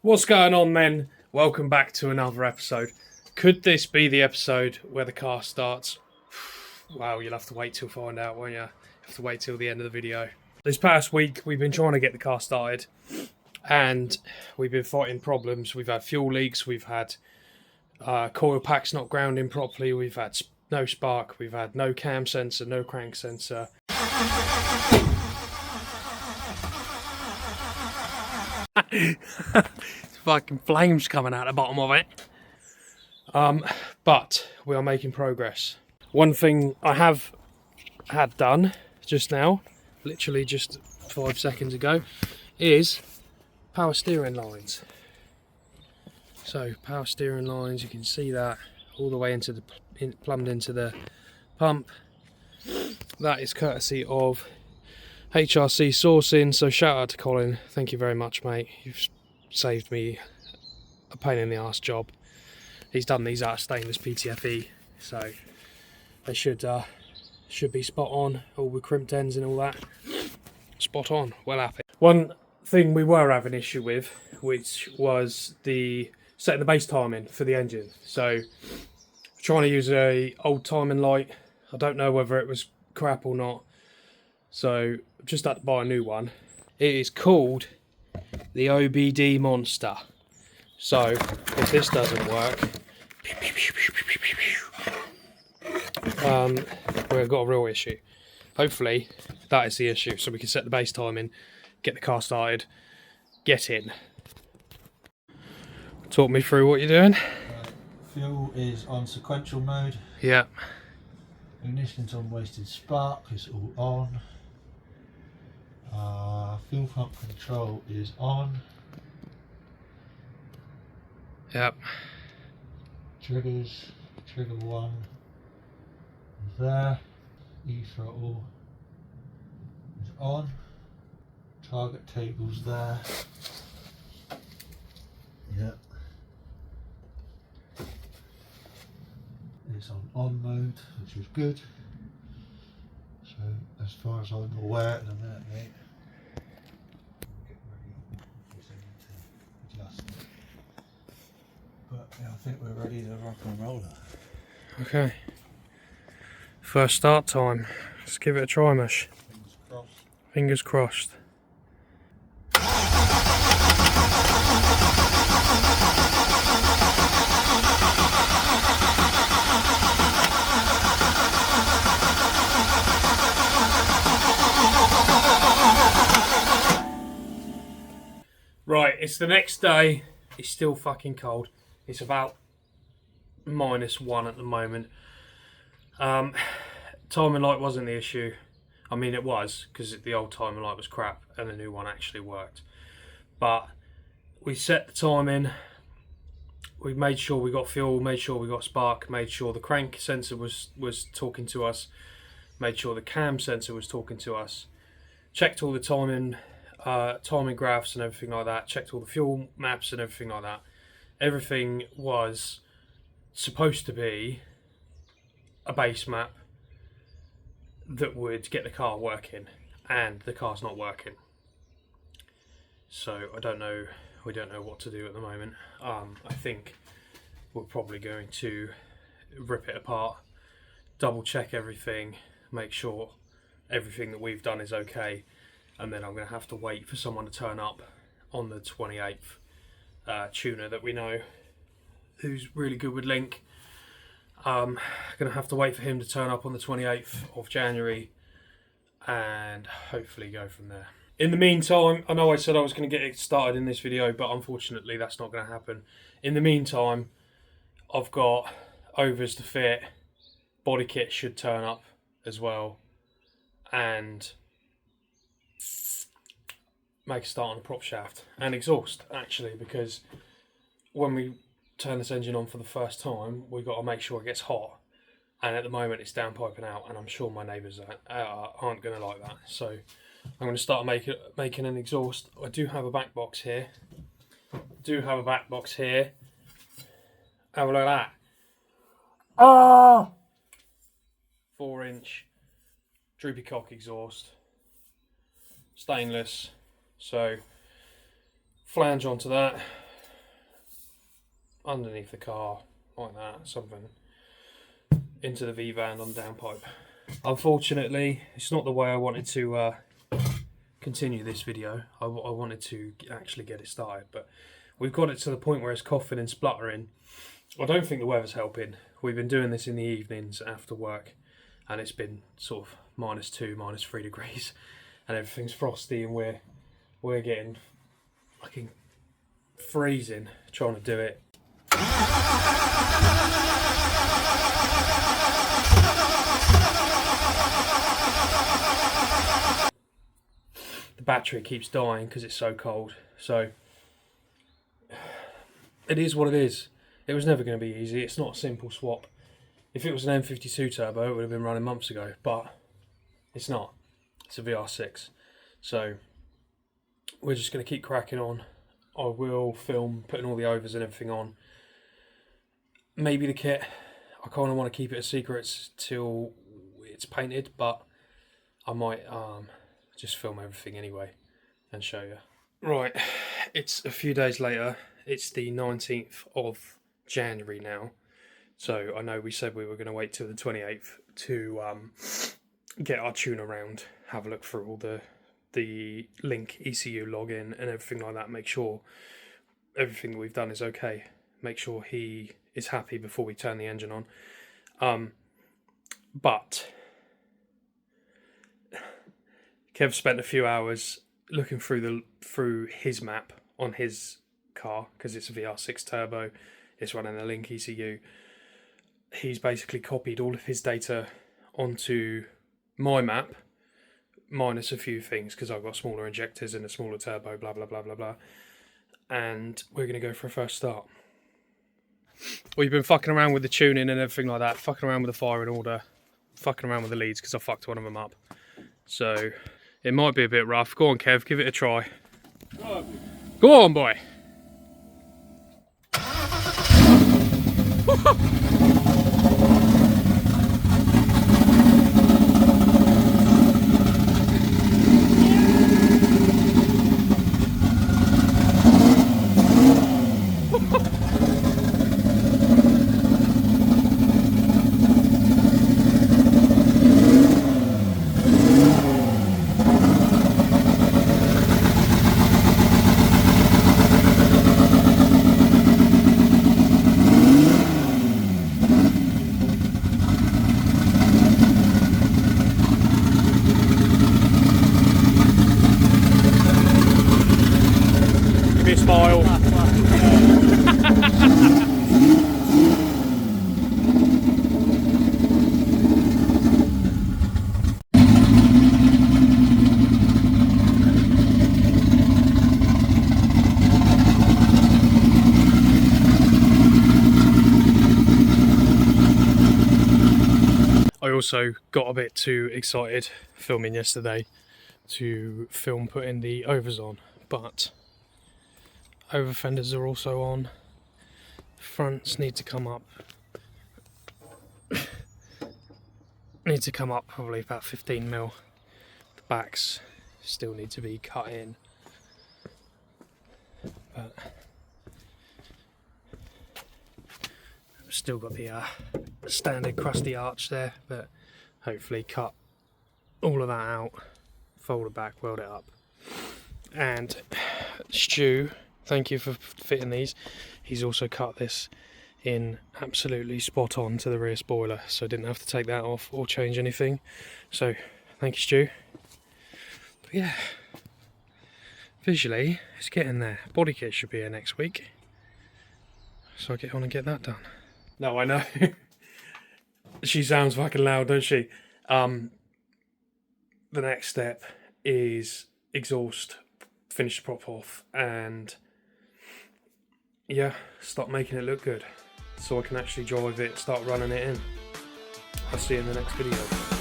What's going on then? Welcome back to another episode. Could this be the episode where the car starts? Wow, you'll have to wait till find out, won't you? You have to wait till the end of the video. This past week, we've been trying to get the car started, and we've been fighting problems. We've had fuel leaks, we've had coil packs not grounding properly, we've had no spark, we've had no cam sensor, no crank sensor. Fucking flames coming out the bottom of it. But we are making progress. One thing I have had done just now, literally just 5 seconds ago, is power steering lines. So power steering lines, you can see that all the way into the plumbed into the pump. That is courtesy of HRC sourcing, so shout out to Colin. Thank you very much, mate. You've saved me a pain in the arse job. He's done these out of stainless PTFE, so they should be spot on, all with crimped ends and all that. Spot on, well happy. One thing we were having issue with, which was the setting the base timing for the engine. So trying to use a old timing light. I don't know whether it was crap or not, so I've just had to buy a new one. It is called the OBD Monster. So if this doesn't work, we've got a real issue. Hopefully that is the issue, so we can set the base timing, get the car started, get in. Talk me through what you're doing. Fuel is on sequential mode. Yeah. Ignition's on wasted spark, it's all on. Fuel pump control is on. Yep. Triggers, trigger 1 is there. E-throttle is on. Target table's there. Yep. It's on mode, which is good. So as far as I'm aware at the minute, mate, get ready if I need to adjust. But yeah, I think we're ready to rock and roll it. Okay. First start time. Let's give it a try, Mish. Fingers crossed. Fingers crossed. Right, it's the next day. It's still fucking cold. It's about -1 at the moment. Timing light wasn't the issue. I mean, it was, because the old timing light was crap and the new one actually worked. But we set the timing, we made sure we got fuel, made sure we got spark, made sure the crank sensor was talking to us, made sure the cam sensor was talking to us, checked all the timing graphs and everything like that, checked all the fuel maps and everything like that. Everything was supposed to be a base map that would get the car working, and the car's not working. So we don't know what to do at the moment. I think we're probably going to rip it apart, double check everything, make sure everything that we've done is okay, and then I'm going to have to wait for someone to turn up on the 28th. Tuner that we know, who's really good with link. Going to have to wait for him to turn up on the 28th of January and hopefully go from there. In the meantime, I know I said I was going to get it started in this video, but unfortunately that's not going to happen. In the meantime, I've got overs to fit, body kit should turn up as well, and make a start on the prop shaft and exhaust, actually, because when we turn this engine on for the first time, we've got to make sure it gets hot, and at the moment it's downpiping out, and I'm sure my neighbours aren't going to like that. So I'm going to start making an exhaust. I do have a back box here. Have a look at that. Ah! 4-inch droopy cock exhaust, stainless. So flange onto that, underneath the car, like that, something, into the V-van on the downpipe. Unfortunately, it's not the way I wanted to continue this video. I wanted to actually get it started, but we've got it to the point where it's coughing and spluttering. I don't think the weather's helping. We've been doing this in the evenings after work, and it's been sort of -2, -3 degrees, and everything's frosty, and we're getting fucking freezing trying to do it. The battery keeps dying because it's so cold, so it is what it is. It was never going to be easy. It's not a simple swap. If it was an M52 turbo, it would have been running months ago, but it's not. It's a VR6. So we're just going to keep cracking on. I will film putting all the overs and everything on. Maybe the kit. I kind of want to keep it a secret till it's painted, but I might just film everything anyway and show you. Right, it's a few days later. It's the 19th of January now. So I know we said we were going to wait till the 28th to get our tune around, have a look through all the link ECU login and everything like that, make sure everything that we've done is okay, make sure he is happy before we turn the engine on. But Kev spent a few hours looking through his map on his car, because it's a VR6 turbo, it's running a link ECU. He's basically copied all of his data onto my map, minus a few things, because I've got smaller injectors and a smaller turbo, blah blah blah blah blah. And we're going to go for a first start. We've been fucking around with the tuning and everything like that, fucking around with the firing order, fucking around with the leads because I fucked one of them up. So it might be a bit rough. Go on, Kev, give it a try. Go on, boy. Smile. I also got a bit too excited filming yesterday to film putting the overs on, but over fenders are also on. Fronts need to come up. Need to come up probably about 15mm. The backs still need to be cut in. But still got the standard crusty arch there, but hopefully cut all of that out, fold it back, weld it up. And Stu, thank you for fitting these. He's also cut this in absolutely spot on to the rear spoiler, so I didn't have to take that off or change anything. So thank you, Stu. But yeah, visually it's getting there. Body kit should be here next week, so I get on and get that done. No, I know. She sounds fucking loud, don't she? The next step is exhaust, finish the prop off, and yeah, start making it look good so I can actually drive it, start running it in. I'll see you in the next video.